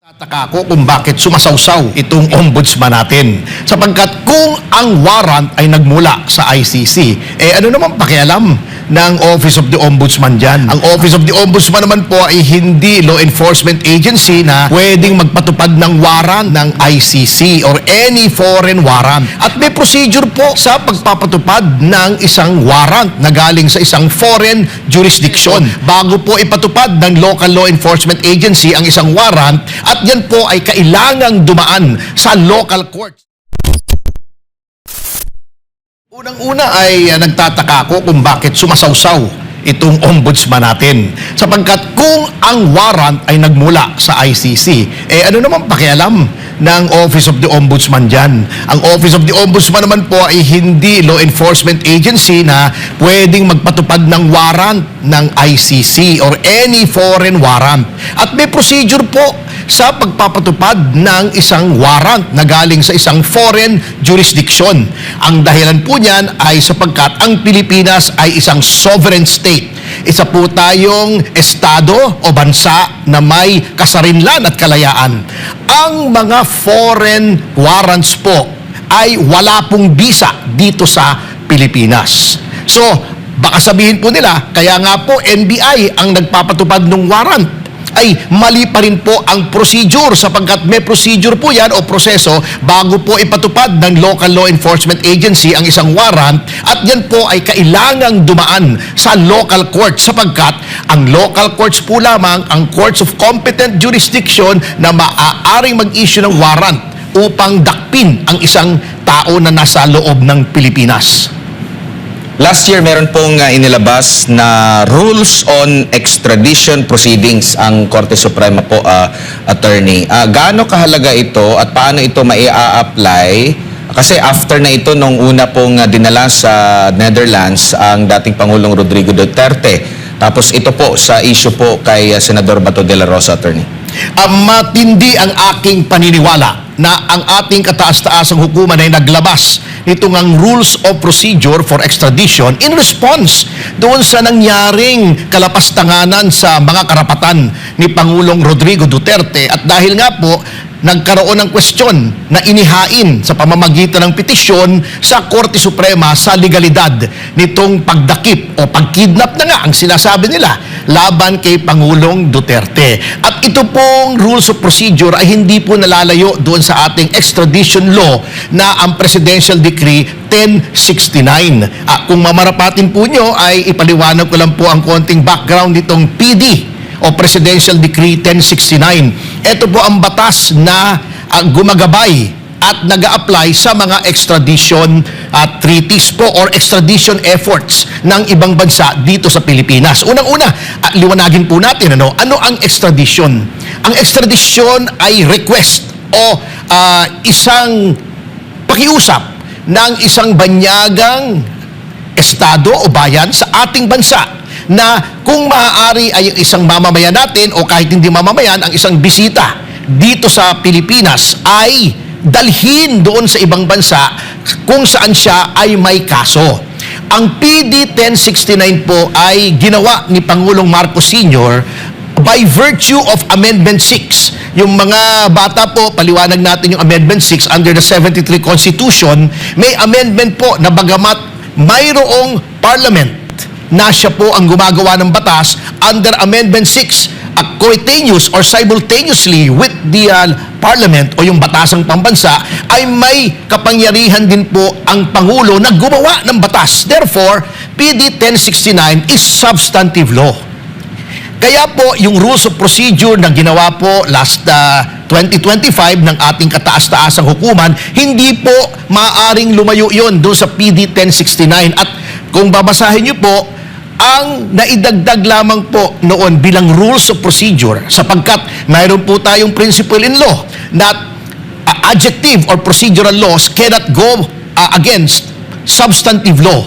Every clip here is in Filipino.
Taka ko kung bakit sumasawsaw itong ombudsman natin. Sapagkat kung ang warrant ay nagmula sa ICC, ano naman pakialam ng Office of the Ombudsman dyan? Ang Office of the Ombudsman naman po ay hindi law enforcement agency na pwedeng magpatupad ng warrant ng ICC or any foreign warrant. At may procedure po sa pagpapatupad ng isang warrant na galing sa isang foreign jurisdiction. Bago po ipatupad ng local law enforcement agency ang isang warrant, at yan po ay kailangang dumaan sa local courts. Unang-una ay nagtataka ako kung bakit sumasawsaw itong ombudsman natin. Sapagkat kung ang warrant ay nagmula sa ICC, ano naman pakialam ng Office of the Ombudsman dyan? Ang Office of the Ombudsman naman po ay hindi law enforcement agency na pwedeng magpatupad ng warrant ng ICC or any foreign warrant. At may procedure po sa pagpapatupad ng isang warrant na galing sa isang foreign jurisdiction. Ang dahilan po niyan ay sapagkat ang Pilipinas ay isang sovereign state. Isa po tayong estado o bansa na may kasarinlan at kalayaan. Ang mga foreign warrants po ay wala pong bisa dito sa Pilipinas. So, baka sabihin po nila, kaya nga po NBI ang nagpapatupad ng warrant. Ay mali pa rin po ang procedure sapagkat may procedure po yan o proseso bago po ipatupad ng local law enforcement agency ang isang warrant, at yan po ay kailangang dumaan sa local court sapagkat ang local courts po lamang ang courts of competent jurisdiction na maaaring mag-issue ng warrant upang dakpin ang isang tao na nasa loob ng Pilipinas. Last year, meron pong inilabas na rules on extradition proceedings ang Korte Suprema po, attorney. Gaano kahalaga ito at paano ito mai-apply? Kasi after na ito, nung una pong dinala sa Netherlands ang dating Pangulong Rodrigo Duterte. Tapos ito po sa issue po kay Senador Bato de la Rosa, attorney. Matindi ang aking paniniwala na ang ating kataas-taasang hukuman ay naglabas nitong ang rules of procedure for extradition in response doon sa nangyaring kalapastanganan sa mga karapatan ni Pangulong Rodrigo Duterte. At dahil nga po, nagkaroon ng kwestiyon na inihain sa pamamagitan ng petisyon sa Korte Suprema sa legalidad nitong pagdakip o pagkidnap na nga ang sinasabi nila laban kay Pangulong Duterte. At ito pong rules of procedure ay hindi po nalalayo doon sa ating extradition law na ang Presidential Decree 1069. Kung mamarapatin po nyo ay ipaliwanag ko lang po ang konting background nitong PD o Presidential Decree 1069. Ito po ang batas na gumagabay at nag-a-apply sa mga extradition treaties po or extradition efforts ng ibang bansa dito sa Pilipinas. Unang-una, liwanagin po natin ano ang extradition. Ang extradition ay request o isang pakiusap ng isang banyagang estado o bayan sa ating bansa na kung maaari ay isang mamamayan natin o kahit hindi mamamayan, ang isang bisita dito sa Pilipinas ay dalhin doon sa ibang bansa kung saan siya ay may kaso. Ang PD 1069 po ay ginawa ni Pangulong Marcos Sr. by virtue of Amendment 6. Yung mga bata po, paliwanag natin yung Amendment 6 under the 73 Constitution. May amendment po na bagamat mayroong parliament na siya po ang gumagawa ng batas under Amendment 6, coetaneous or simultaneously with the Parliament o yung batasang pambansa, ay may kapangyarihan din po ang Pangulo na gumawa ng batas. Therefore, PD 1069 is substantive law. Kaya po, yung rules of procedure na ginawa po last 2025 ng ating kataas-taasang hukuman, hindi po maaaring lumayo yun doon sa PD 1069. At kung babasahin niyo po, ang naidagdag lamang po noon bilang rules of procedure, sapagkat mayroon po tayong principle in law that adjective or procedural laws cannot go against substantive law,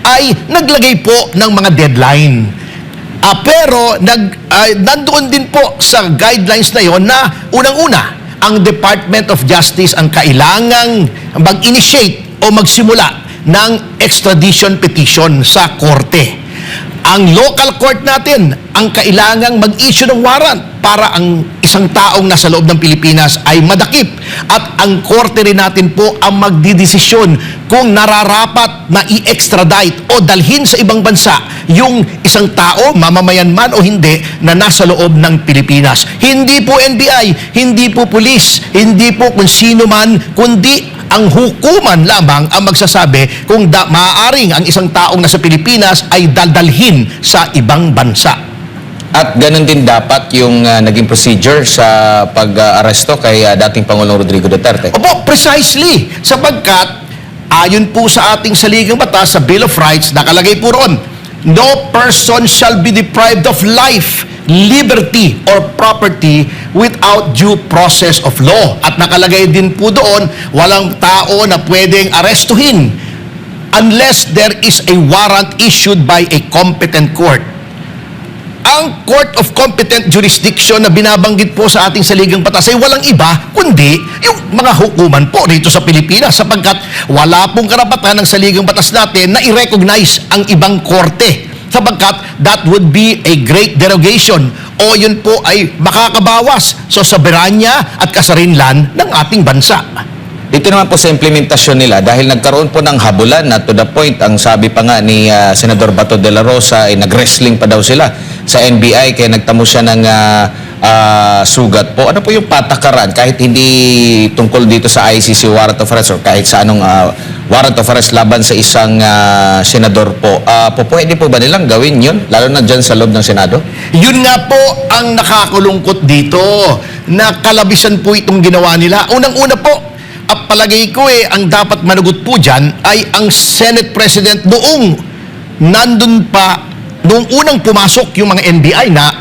ay naglagay po ng mga deadline. Pero nandoon din po sa guidelines na yon na unang-una, ang Department of Justice ang kailangang mag-initiate o magsimula ng extradition petition sa korte. Ang local court natin ang kailangang mag-issue ng warrant para ang isang taong nasa loob ng Pilipinas ay madakip. At ang korte rin natin po ang magdidesisyon kung nararapat na i-extradite o dalhin sa ibang bansa yung isang tao, mamamayan man o hindi, na nasa loob ng Pilipinas. Hindi po NBI, hindi po pulis, hindi po kung sino man, kundi ang hukuman lamang ang magsasabi kung maaaring ang isang taong nasa Pilipinas ay daldalhin sa ibang bansa. At ganun din dapat yung naging procedure sa pag-aresto kay dating Pangulong Rodrigo Duterte. Opo, precisely. Sapagkat, ayon po sa ating saligang batas sa Bill of Rights, nakalagay po roon, no person shall be deprived of life, liberty, or property without due process of law. At nakalagay din po doon, walang tao na pwedeng arestuhin unless there is a warrant issued by a competent court. Ang Court of Competent Jurisdiction na binabanggit po sa ating saligang batas ay walang iba kundi yung mga hukuman po rito sa Pilipinas, sapagkat wala pong karapatan ng saligang batas natin na i-recognize ang ibang korte, sapagkat that would be a great derogation o yun po ay makakabawas sa soberanya at kasarinlan ng ating bansa. Dito naman po sa implementasyon nila, dahil nagkaroon po ng habulan na to the point, ang sabi pa nga ni Senador Bato de la Rosa ay nag-wrestling pa daw sila sa NBI kaya nagtamo siya ng sugat po. Ano po yung patakaran kahit hindi tungkol dito sa ICC warrant of arrest or kahit sa anong warrant of arrest laban sa isang senador po? Pwede po ba nilang gawin yun? Lalo na dyan sa loob ng Senado? Yun nga po ang nakakulungkot dito, na kalabisan po itong ginawa nila. Unang-una po, at palagay ko ang dapat managot po dyan ay ang Senate President noong nandun pa, noong unang pumasok yung mga NBI na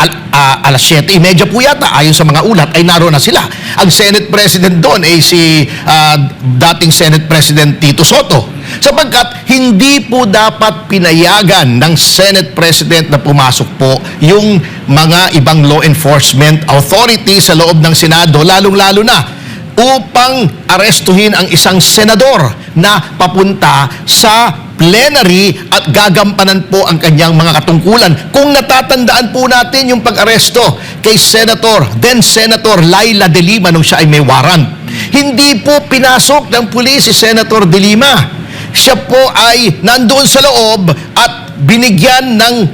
alas 7:30 po yata, ayon sa mga ulat, ay naroon na sila. Ang Senate President doon ay si dating Senate President Tito Soto. Sapagkat hindi po dapat pinayagan ng Senate President na pumasok po yung mga ibang law enforcement authority sa loob ng Senado, lalong-lalo na upang arestuhin ang isang senador na papunta sa plenary at gagampanan po ang kanyang mga katungkulan. Kung natatandaan po natin yung pag-aresto kay then Senator Laila de Lima nung siya ay may warrant, hindi po pinasok ng pulis si Senator de Lima. Siya po ay nandoon sa loob at binigyan ng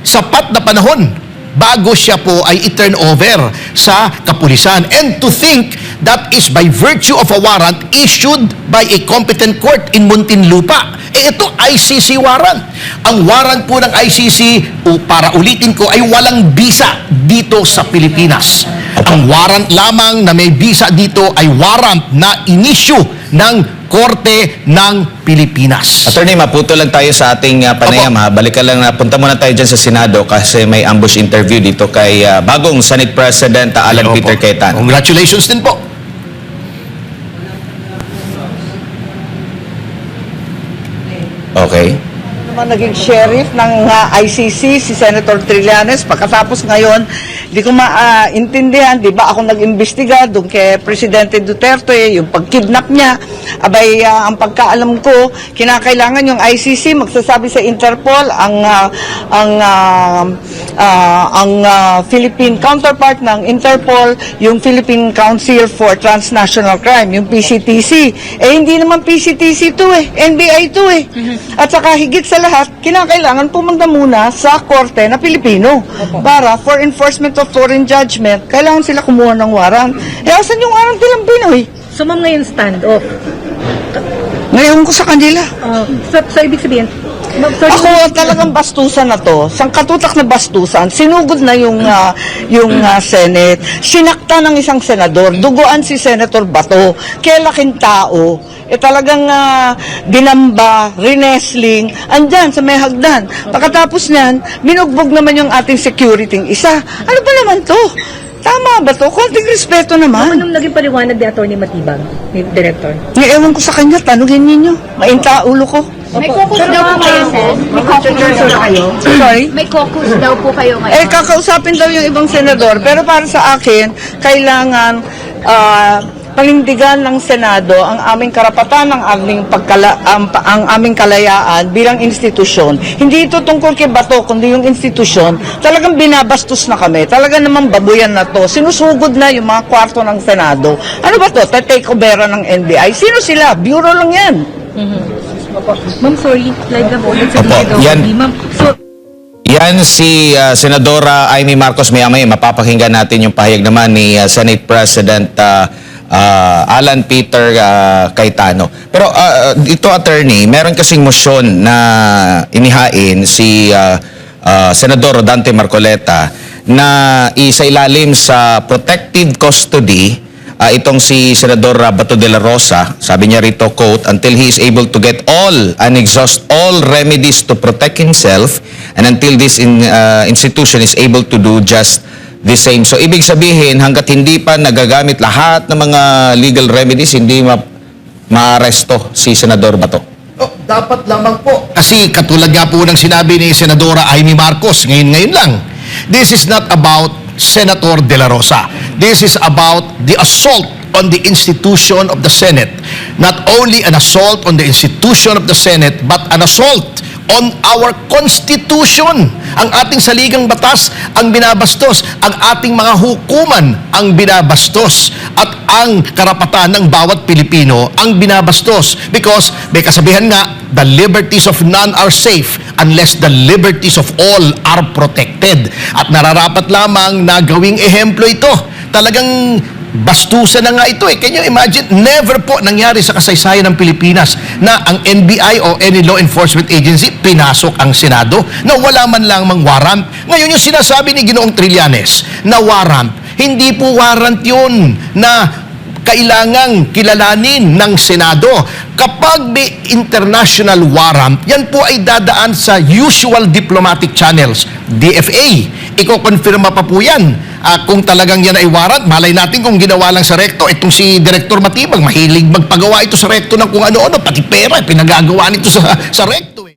sapat na panahon bago siya po ay i-turn over sa kapulisan. And to think that is by virtue of a warrant issued by a competent court in Muntinlupa. Ito ICC warrant. Ang warrant po ng ICC, para ulitin ko, ay walang bisa dito sa Pilipinas. Ang warrant lamang na may bisa dito ay warrant na inisyu ng Korte ng Pilipinas. Attorney, maputo lang tayo sa ating panayam. Balikan lang, punta muna tayo dyan sa Senado kasi may ambush interview dito kay bagong Senate President Alan Peter Cayetano. Congratulations din po. Okay. Naman naging sheriff ng ICC si Senator Trillanes, pagkatapos ngayon di ko maintindihan, di ba ako nag-imbestiga doon kay Presidente Duterte, yung pagkidnap niya. Abay, ang pagkaalam ko, kinakailangan yung ICC magsasabi sa Interpol, ang Philippine counterpart ng Interpol, yung Philippine Council for Transnational Crime, yung PCTC. Hindi naman PCTC to NBI to At saka higit sa lahat, kinakailangan pumunta muna sa korte na Pilipino para for enforcement of foreign judgment, kailangan sila kumuha ng warrant. Asan yung warrant nilang Pinoy? So, ma'am, ngayon stand-off. Ngayon ko sa kanila. So ibig sabihin, Ako talagang bastusan na to. Sangkatutak na bastusan. Sinugod na yung Senate. Sinakta ng isang senador. Duguan si Senator Bato. Kaya laking tao. Talagang dinamba, rinesling, andyan sa may hagdan. Pagkatapos niyan, binugbog naman yung ating security isa. Ano ba naman to? Tama ba to? Konting respeto naman. anong naging paliwanag ni Atty. Matibag, ni Director? Ewan ko sa kanya, tanungin ninyo. Mainta ulo ko. May caucus daw po kayo, sir? May caucus daw kayo? Sorry? May caucus daw po kayo ngayon? Kakausapin daw yung ibang senador. Pero para sa akin, kailangan panindigan ng Senado ang aming karapatan, ang aming kalayaan bilang institusyon. Hindi ito tungkol kay Bato, kundi yung institusyon. Talagang binabastos na kami. Talaga naman babuyan na to. Sinusugod na yung mga kwarto ng Senado. Ano ba to? Take over ng NBI? Sino sila? Bureau lang yan. Ma'am, sorry. Like the vote. Opo, yan. Ma'am, so, Yan si Senadora Amy Marcos. Maya-maya mapapakinggan natin yung pahayag naman ni Senate President Alan Peter Cayetano. Pero ito, attorney, meron kasing motion na inihain si Senador Rodante Marcoleta na isailalim sa protective custody itong si Senador Bato de la Rosa. Sabi niya rito, quote, until he is able to get all and exhaust all remedies to protect himself and until this institution is able to do just the same. So, ibig sabihin, hanggat hindi pa nagagamit lahat ng mga legal remedies, hindi maaresto si Senador Bato. Oh, dapat lamang po. Kasi katulad nga po ng sinabi ni Senadora Amy Marcos, ngayon lang, this is not about Senator De La Rosa. This is about the assault on the institution of the Senate. Not only an assault on the institution of the Senate, but an assault on our Constitution. Ang ating saligang batas ang binabastos, ang ating mga hukuman ang binabastos, at ang karapatan ng bawat Pilipino ang binabastos. Because may kasabihan nga, the liberties of none are safe unless the liberties of all are protected. At nararapat lamang na gawing ehemplo ito. Talagang bastusan na nga ito eh. Can you imagine? Never po nangyari sa kasaysayan ng Pilipinas na ang NBI o any law enforcement agency pinasok ang Senado na wala man lang mang warrant. Ngayon yung sinasabi ni Ginoong Trillanes na warrant, hindi po warrant yun na kailangang kilalanin ng Senado. Kapag may international warrant, yan po ay dadaan sa usual diplomatic channels. DFA, iko-confirma pa po yan. Kung talagang yan ay warrant, malay natin kung ginawa lang sa rekto. Itong si Director Matibag, mahilig magpagawa ito sa rekto ng kung ano-ano, pati pera, pinagagawa nito sa rekto.